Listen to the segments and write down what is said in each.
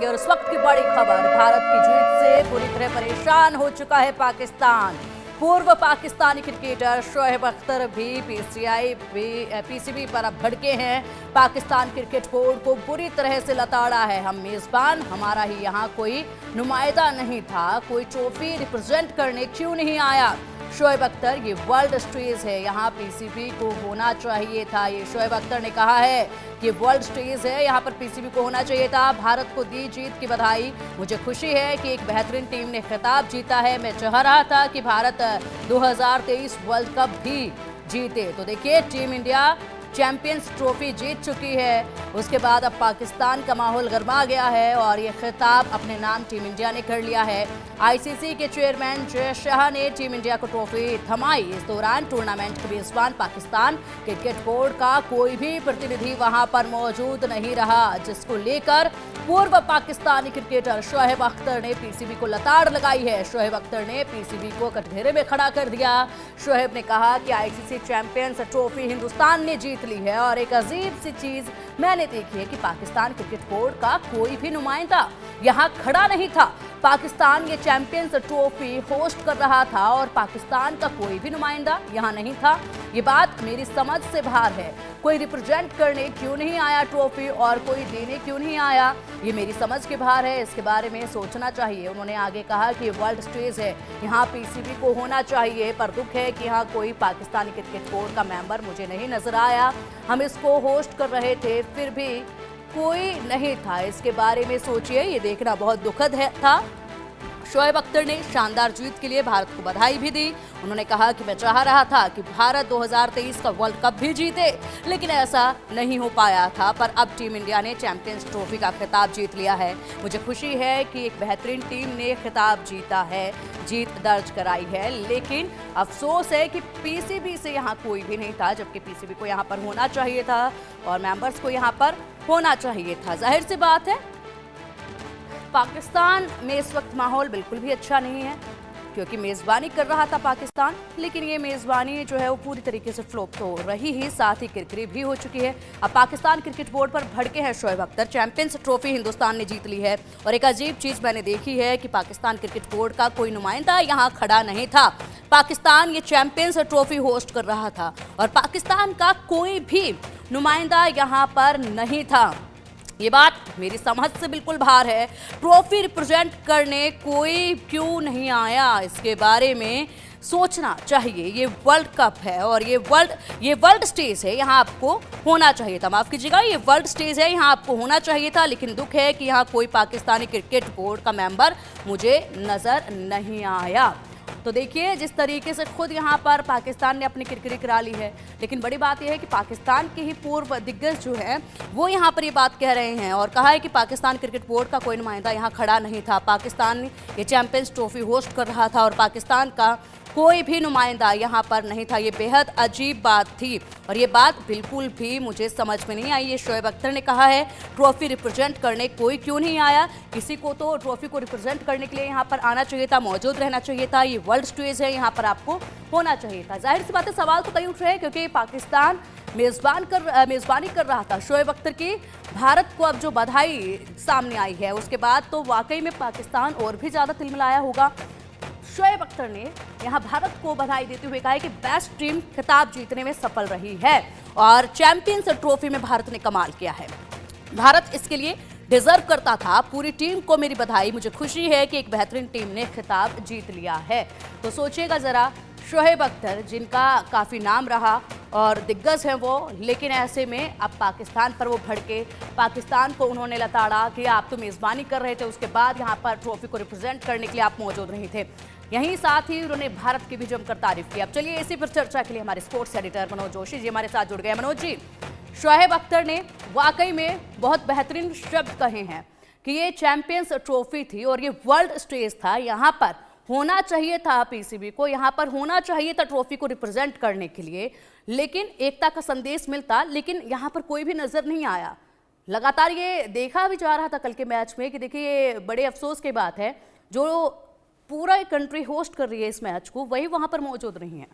जानेंगे। और इस वक्त की बड़ी खबर, भारत की जीत से पूरी तरह परेशान हो चुका है पाकिस्तान। पूर्व पाकिस्तानी क्रिकेटर शोएब अख्तर भी पीसीबी पर अब भड़के हैं। पाकिस्तान क्रिकेट बोर्ड को बुरी तरह से लताड़ा है। हम मेजबान, हमारा ही यहाँ कोई नुमाइंदा नहीं था, कोई ट्रॉफी रिप्रेजेंट करने क्यों नहीं आया। शोएब अख्तर, ये वर्ल्ड स्टेज है, यहाँ पीसीबी को होना चाहिए था। ये शोएब अख्तर ने कहा है कि वर्ल्ड स्टेज है, यहाँ पर पीसीबी को होना चाहिए था। भारत को दी जीत की बधाई। मुझे खुशी है कि एक बेहतरीन टीम ने खिताब जीता है। मैं चाह रहा था कि भारत 2023 वर्ल्ड कप भी जीते। तो देखिए, टीम इंडिया चैंपियंस ट्रॉफी जीत चुकी है। उसके बाद अब पाकिस्तान का माहौल गरमा गया है और ये खिताब अपने नाम टीम इंडिया ने कर लिया है। आईसीसी के चेयरमैन जय शाह ने टीम इंडिया को ट्रॉफी थमाई। इस दौरान टूर्नामेंट के मेजबान पाकिस्तान क्रिकेट बोर्ड का कोई भी प्रतिनिधि वहां पर मौजूद नहीं रहा, जिसको लेकर पूर्व पाकिस्तानी क्रिकेटर शोएब अख्तर ने पीसीबी को लताड़ लगाई है। शोएब अख्तर ने पीसीबी को कटघरे में खड़ा कर दिया। शोएब ने कहा कि आईसीसी चैंपियंस ट्रॉफी हिंदुस्तान ने जीत ली है और एक अजीब सी चीज मैंने देखी है कि पाकिस्तान क्रिकेट बोर्ड का कोई भी नुमाइंदा यहाँ खड़ा नहीं था। पाकिस्तान ये चैंपियंस ट्रॉफी होस्ट कर रहा था और पाकिस्तान का कोई भी नुमाइंदा यहाँ नहीं था। ये बात मेरी समझ से बाहर है। कोई रिप्रेजेंट करने क्यों नहीं आया ट्रॉफी और कोई देने क्यों नहीं आया, ये मेरी समझ के बाहर है। इसके बारे में सोचना चाहिए। उन्होंने आगे कहा कि वर्ल्ड स्टेज है, यहाँ पीसीबी को होना चाहिए, पर दुख है कि यहाँ कोई पाकिस्तानी क्रिकेट बोर्ड का मेंबर मुझे नहीं नजर आया। हम इसको होस्ट कर रहे थे, फिर भी कोई नहीं था। इसके बारे में सोचिए, ये देखना बहुत दुखद था। शोएब अख्तर ने शानदार जीत के लिए भारत को बधाई भी दी। उन्होंने कहा कि मैं चाह रहा था कि भारत 2023 का वर्ल्ड कप भी जीते, लेकिन ऐसा नहीं हो पाया था। पर अब टीम इंडिया ने चैंपियंस ट्रॉफी का खिताब जीत लिया है। मुझे खुशी है कि एक बेहतरीन टीम ने खिताब जीता है, जीत दर्ज कराई है। लेकिन अफसोस है कि पीसीबी से यहाँ कोई भी नहीं था, जबकि पीसीबी को यहाँ पर होना चाहिए था और मेंबर्स को यहाँ पर होना चाहिए था। जाहिर सी बात है, पाकिस्तान में इस वक्त माहौल बिल्कुल भी अच्छा नहीं है, क्योंकि मेज़बानी कर रहा था पाकिस्तान, लेकिन ये मेज़बानी जो है वो पूरी तरीके से फ्लॉप तो रही ही, साथ ही किरकिरी भी हो चुकी है। अब पाकिस्तान क्रिकेट बोर्ड पर भड़के हैं शोएब अख्तर। चैंपियंस ट्रॉफी हिंदुस्तान ने जीत ली है और एक अजीब चीज़ मैंने देखी है कि पाकिस्तान क्रिकेट बोर्ड का कोई नुमाइंदा यहाँ खड़ा नहीं था। पाकिस्तान ये चैंपियंस ट्रॉफी होस्ट कर रहा था और पाकिस्तान का कोई भी नुमाइंदा यहाँ पर नहीं था। ये बात मेरी समझ से बिल्कुल बाहर है। ट्रॉफी रिप्रेजेंट करने कोई क्यों नहीं आया, इसके बारे में सोचना चाहिए। ये वर्ल्ड कप है और ये वर्ल्ड स्टेज है, यहाँ आपको होना चाहिए था। माफ कीजिएगा, ये वर्ल्ड स्टेज है, यहाँ आपको होना चाहिए था। लेकिन दुख है कि यहाँ कोई पाकिस्तानी क्रिकेट बोर्ड का मेंबर मुझे नजर नहीं आया। तो देखिए, जिस तरीके से खुद यहाँ पर पाकिस्तान ने अपनी किरकिरी करा ली है, लेकिन बड़ी बात यह है कि पाकिस्तान के ही पूर्व दिग्गज जो हैं वो यहाँ पर ये बात कह रहे हैं और कहा है कि पाकिस्तान क्रिकेट बोर्ड का कोई नुमाइंदा यहाँ खड़ा नहीं था। पाकिस्तान ये चैंपियंस ट्रॉफी होस्ट कर रहा था और पाकिस्तान का कोई भी नुमाइंदा यहाँ पर नहीं था। ये बेहद अजीब बात थी और ये बात बिल्कुल भी मुझे समझ में नहीं आई। ये शोएब अख्तर ने कहा है, ट्रॉफी रिप्रेजेंट करने कोई क्यों नहीं आया। किसी को तो ट्रॉफी को रिप्रेजेंट करने के लिए यहाँ पर आना चाहिए था, मौजूद रहना चाहिए था। ये वर्ल्ड स्टेज है, यहाँ पर आपको होना चाहिए था। जाहिर सी बात है, सवाल तो तय उठ रहे हैं क्योंकि पाकिस्तान मेजबानी कर रहा था। शोएब अख्तर की भारत को अब जो बधाई सामने आई है, उसके बाद तो वाकई में पाकिस्तान और भी ज़्यादा तिलमिलाया होगा। शोएब अख्तर ने यहां भारत को बधाई देते हुए कहा है कि बेस्ट टीम खिताब जीतने में सफल रही है और चैंपियंस ट्रॉफी में भारत ने कमाल किया है। भारत इसके लिए डिजर्व करता था। पूरी टीम को मेरी बधाई। मुझे खुशी है कि एक बेहतरीन टीम ने खिताब जीत लिया है। तो सोचिएगा जरा, शोएब अख्तर जिनका काफ़ी नाम रहा और दिग्गज हैं वो, लेकिन ऐसे में अब पाकिस्तान पर वो भड़के। पाकिस्तान को उन्होंने लताड़ा कि आप तो मेज़बानी कर रहे थे, उसके बाद यहाँ पर ट्रॉफी को रिप्रेजेंट करने के लिए आप मौजूद नहीं थे। यहीं साथ ही उन्होंने भारत की भी जमकर तारीफ की। अब चलिए, इसी पर चर्चा के लिए हमारे स्पोर्ट्स एडिटर मनोज जोशी जी हमारे साथ जुड़ गए। मनोज जी, शोएब अख्तर ने वाकई में बहुत बेहतरीन शब्द कहे हैं कि ये चैंपियंस ट्रॉफी थी और ये वर्ल्ड स्टेज था, यहाँ पर होना चाहिए था पीसीबी को, यहाँ पर होना चाहिए था ट्रॉफी को रिप्रेजेंट करने के लिए, लेकिन एकता का संदेश मिलता, लेकिन यहाँ पर कोई भी नजर नहीं आया। लगातार ये देखा भी जा रहा था कल के मैच में कि देखिए, बड़े अफसोस की बात है, जो पूरा कंट्री होस्ट कर रही है इस मैच को, वही वहां पर मौजूद नहीं है।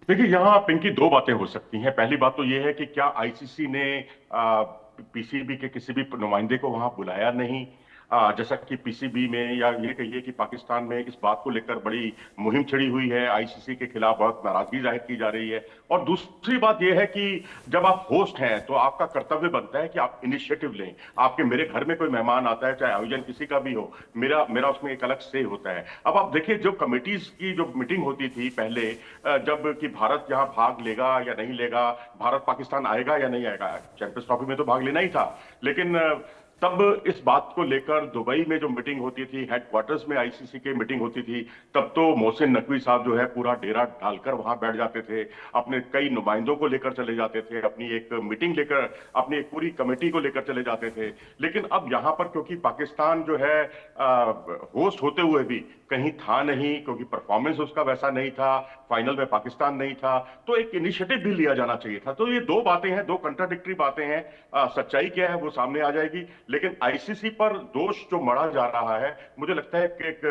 देखिए, यहाँ पिंकी दो बातें हो सकती हैं। पहली बात तो ये है कि क्या आईसीसी ने पीसीबी के किसी भी नुमाइंदे को वहां बुलाया नहीं। जैसा कि पीसीबी में या ये कहिए कि पाकिस्तान में इस बात को लेकर बड़ी मुहिम छिड़ी हुई है, आईसीसी के खिलाफ बहुत नाराजगी जाहिर की जा रही है। और दूसरी बात यह है कि जब आप होस्ट हैं तो आपका कर्तव्य बनता है कि आप इनिशिएटिव लें। आपके मेरे घर में कोई मेहमान आता है, चाहे आयोजन किसी का भी हो, मेरा मेरा उसमें एक अलग से होता है। अब आप देखिए, जो कमिटीज की जो मीटिंग होती थी पहले, जब कि भारत यहाँ भाग लेगा या नहीं लेगा, भारत पाकिस्तान आएगा या नहीं आएगा, चैंपियंस ट्रॉफी में तो भाग लेना ही था, लेकिन तब इस बात को लेकर दुबई में जो मीटिंग होती थी, हेडक्वार्टर्स में आईसीसी की मीटिंग होती थी, तब तो मोहसिन नकवी साहब जो है पूरा डेरा डालकर वहां बैठ जाते थे, अपने कई नुमाइंदों को लेकर चले जाते थे, अपनी एक मीटिंग लेकर, अपनी एक पूरी कमेटी को लेकर चले जाते थे। लेकिन अब यहां पर क्योंकि पाकिस्तान जो है होस्ट होते हुए भी कहीं था नहीं, क्योंकि परफॉर्मेंस उसका वैसा नहीं था, फाइनल में पाकिस्तान नहीं था, तो एक इनिशिएटिव भी लिया जाना चाहिए था। तो ये दो बातें हैं, दो कंट्राडिक्टरी बातें हैं। सच्चाई क्या है वो सामने आ जाएगी, लेकिन आईसीसी पर दोष जो मढ़ा जा रहा है, मुझे लगता है कि एक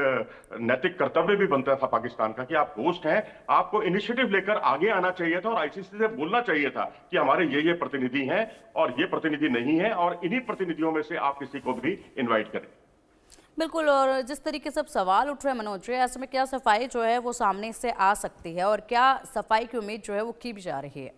नैतिक कर्तव्य भी बनता था पाकिस्तान का कि आप होस्ट हैं, आपको इनिशिएटिव लेकर आगे आना चाहिए था और आईसीसी से बोलना चाहिए था कि हमारे ये प्रतिनिधि हैं और ये प्रतिनिधि नहीं है, और इन्हीं प्रतिनिधियों में से आप किसी को भी इन्वाइट करें। बिल्कुल, और जिस तरीके से अब सवाल उठ रहे हैं मनोज जी, ऐसे में क्या सफाई जो है वो सामने से आ सकती है और क्या सफाई की उम्मीद जो है वो की भी जा रही है?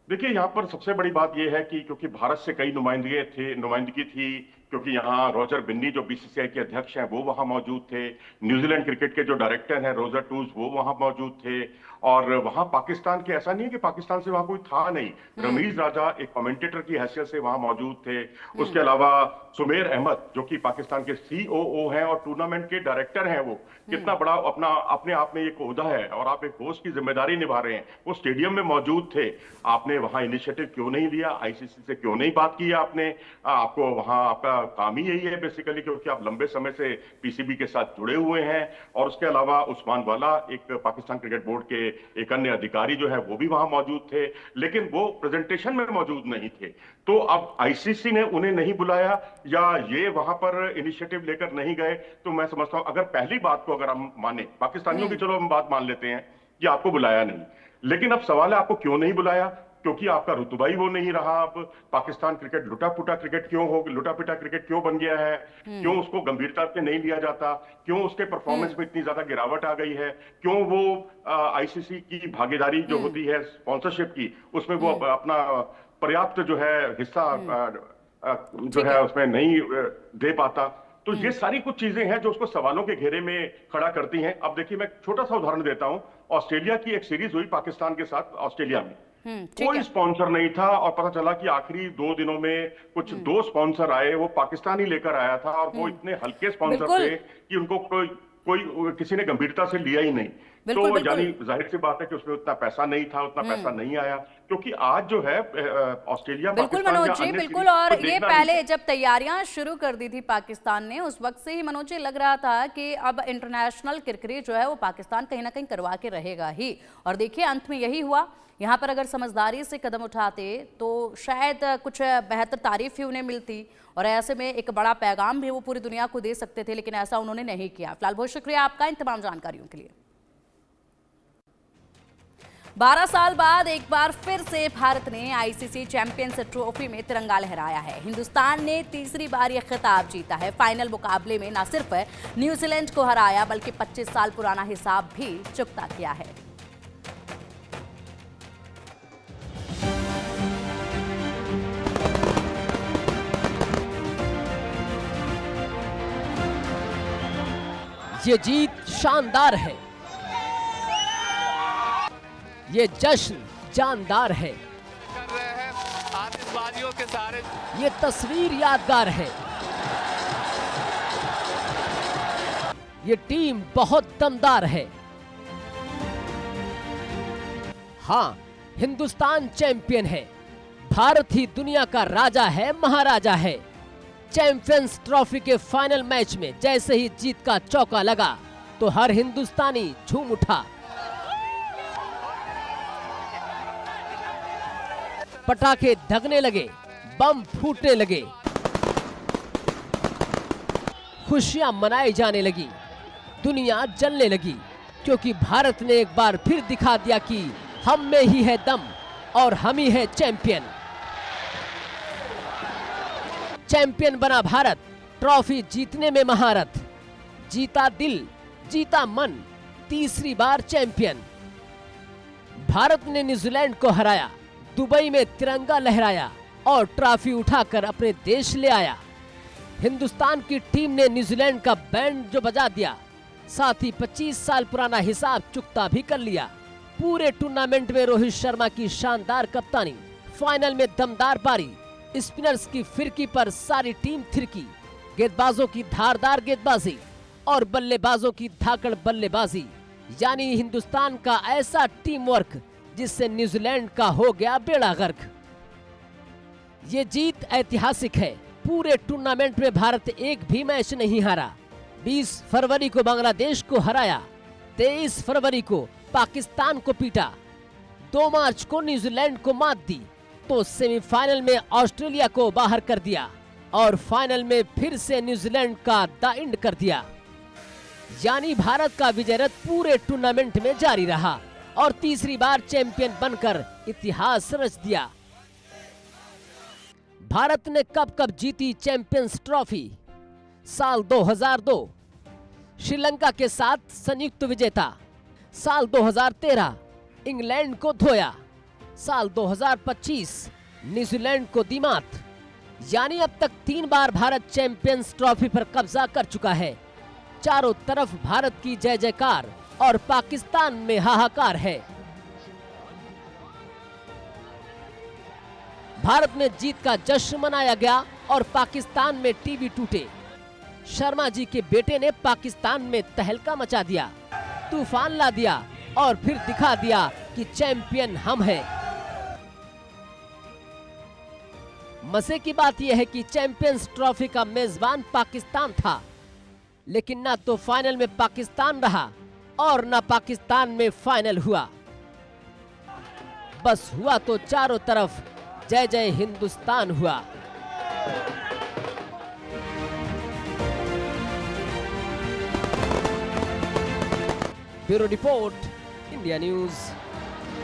देखिए, यहाँ पर सबसे बड़ी बात यह है कि क्योंकि भारत से कई नुमाइंदगी थी, क्योंकि यहाँ रॉजर बिन्नी जो बीसीसीआई के अध्यक्ष हैं वो वहां मौजूद थे, न्यूजीलैंड क्रिकेट के जो डायरेक्टर हैं रोजर टूज वो वहां मौजूद थे, और वहां पाकिस्तान के, ऐसा नहीं है कि पाकिस्तान से वहां कोई था नहीं, रमीज राजा एक कमेंटेटर की हैसियत से वहां मौजूद थे। उसके अलावा सुमेर अहमद जो कि पाकिस्तान के सीओओ हैं और टूर्नामेंट के डायरेक्टर हैं, वो कितना बड़ा अपने आप में एक ओहदा है और आप एक होस्ट की जिम्मेदारी निभा रहे हैं, वो स्टेडियम में मौजूद थे। आपने वहां इनिशिएटिव क्यों नहीं लिया, आईसीसी से क्यों नहीं बात की आपने? आपको वहां, आपका काम ही यही है बेसिकली, क्योंकि आप लंबे समय से पीसीबी के साथ जुड़े हुए हैं। और उसके अलावा उस्मान वाला, एक पाकिस्तान क्रिकेट बोर्ड के एक अन्य अधिकारी जो है वो भी वहां मौजूद थे, लेकिन वो प्रेजेंटेशन में मौजूद नहीं थे। तो अब आईसीसी ने उन्हें नहीं बुलाया या ये वहां पर इनिशिएटिव लेकर नहीं गए, तो मैं समझता हूं अगर पहली बात को अगर हम माने, पाकिस्तानियों की चलो हम बात मान लेते हैं कि आपको बुलाया नहीं, लेकिन अब सवाल है आपको क्यों नहीं बुलाया? क्योंकि आपका रुतबा ही वो नहीं रहा। अब पाकिस्तान क्रिकेट लुटा पिटा क्रिकेट क्यों बन गया है? क्यों उसको गंभीरता से नहीं लिया जाता? क्यों उसके परफॉर्मेंस में इतनी ज्यादा गिरावट आ गई है? क्यों वो आईसीसी की भागीदारी जो होती है स्पॉन्सरशिप की, उसमें वो अपना पर्याप्त जो है हिस्सा जो है उसमें नहीं दे पाता? तो ये सारी कुछ चीजें हैं जो उसको सवालों के घेरे में खड़ा करती हैं। अब देखिए, मैं छोटा सा उदाहरण देता हूं। ऑस्ट्रेलिया की एक सीरीज हुई पाकिस्तान के साथ ऑस्ट्रेलिया में, कोई स्पॉन्सर नहीं था, और पता चला कि आखिरी 2 दिनों में कुछ 2 स्पॉन्सर आए, वो पाकिस्तान ही लेकर आया था, और वो इतने हल्के स्पॉन्सर थे कि उनको कोई किसी ने गंभीरता से लिया ही नहीं। तो यानी जाहिर सी बात है कि उसमें उतना पैसा नहीं था, उतना पैसा नहीं आया, क्योंकि आज जो है ऑस्ट्रेलिया, बिल्कुल मनोज जी, बिल्कुल। और ये पहले जब तैयारियां शुरू कर दी थी पाकिस्तान ने, उस वक्त से ही मनोज जी लग रहा था कि अब इंटरनेशनल क्रिकेट जो है वो पाकिस्तान कहीं ना कहीं करवा के रहेगा ही, और देखिए अंत में यही हुआ। यहाँ पर अगर समझदारी से कदम उठाते तो शायद कुछ बेहतर तारीफ ही उन्हें मिलती, और ऐसे में एक बड़ा पैगाम भी वो पूरी दुनिया को दे सकते थे, लेकिन ऐसा उन्होंने नहीं किया। फिलहाल बहुत शुक्रिया आपका इन तमाम जानकारियों के लिए। 12 साल बाद एक बार फिर से भारत ने आईसीसी चैंपियंस ट्रॉफी में तिरंगा लहराया है। हिंदुस्तान ने तीसरी बार यह खिताब जीता है। फाइनल मुकाबले में न सिर्फ न्यूजीलैंड को हराया, बल्कि 25 साल पुराना हिसाब भी चुकता किया है। ये जीत शानदार है, ये जश्न जानदार है, कर रहे हैं आतिशबाजियों के सारे, ये तस्वीर यादगार है, ये टीम बहुत दमदार है। हाँ, हिंदुस्तान चैंपियन है, भारत ही दुनिया का राजा है, महाराजा है। चैंपियंस ट्रॉफी के फाइनल मैच में जैसे ही जीत का चौका लगा तो हर हिंदुस्तानी झूम उठा। पटाखे धगने लगे, बम फूटने लगे, खुशियां मनाई जाने लगी, दुनिया जलने लगी, क्योंकि भारत ने एक बार फिर दिखा दिया कि हम में ही है दम और हम ही है चैंपियन। चैंपियन बना भारत, ट्रॉफी जीतने में महारत, जीता दिल, जीता मन, तीसरी बार चैंपियन। भारत ने न्यूजीलैंड को हराया, दुबई में तिरंगा लहराया और ट्रॉफी उठाकर अपने देश ले आया। हिंदुस्तान की टीम ने न्यूजीलैंड का बैंड जो बजा दिया, साथ ही 25 साल पुराना हिसाब चुकता भी कर लिया। पूरे टूर्नामेंट में रोहित शर्मा की शानदार कप्तानी, फाइनल में दमदार पारी, स्पिनर्स की फिरकी पर सारी टीम थिरकी, गेंदबाजों की धारदार गेंदबाजी और बल्लेबाजों की धाकड़ बल्लेबाजी, यानी हिंदुस्तान का ऐसा टीम वर्क जिससे न्यूजीलैंड का हो गया बेड़ा गर्क। ये जीत ऐतिहासिक है। पूरे टूर्नामेंट में भारत एक भी मैच नहीं हारा। 20 फरवरी को बांग्लादेश को हराया, 23 फरवरी को पाकिस्तान को पीटा, 2 मार्च को न्यूजीलैंड को मात दी, तो सेमीफाइनल में ऑस्ट्रेलिया को बाहर कर दिया और फाइनल में फिर से न्यूजीलैंड का द एंड कर दिया। यानी भारत का विजय रथ पूरे टूर्नामेंट में जारी रहा और तीसरी बार चैंपियन बनकर इतिहास रच दिया। भारत ने कब कब जीती चैंपियंस ट्रॉफी? साल 2002 श्रीलंका के साथ संयुक्त विजेता, साल 2013 इंग्लैंड को धोया, साल 2025 न्यूजीलैंड को दी मात। यानी अब तक 3 बार भारत चैंपियंस ट्रॉफी पर कब्जा कर चुका है। चारों तरफ भारत की जय जयकार और पाकिस्तान में हाहाकार है। भारत में जीत का जश्न मनाया गया और पाकिस्तान में टीवी टूटे। शर्मा जी के बेटे ने पाकिस्तान में तहलका मचा दिया, तूफान ला दिया और फिर दिखा दिया कि चैंपियन हम हैं। मजे की बात यह है कि चैंपियंस ट्रॉफी का मेजबान पाकिस्तान था, लेकिन ना तो फाइनल में पाकिस्तान रहा और ना पाकिस्तान में फाइनल हुआ। बस हुआ तो चारों तरफ जय जय हिंदुस्तान हुआ। Bureau report, India news.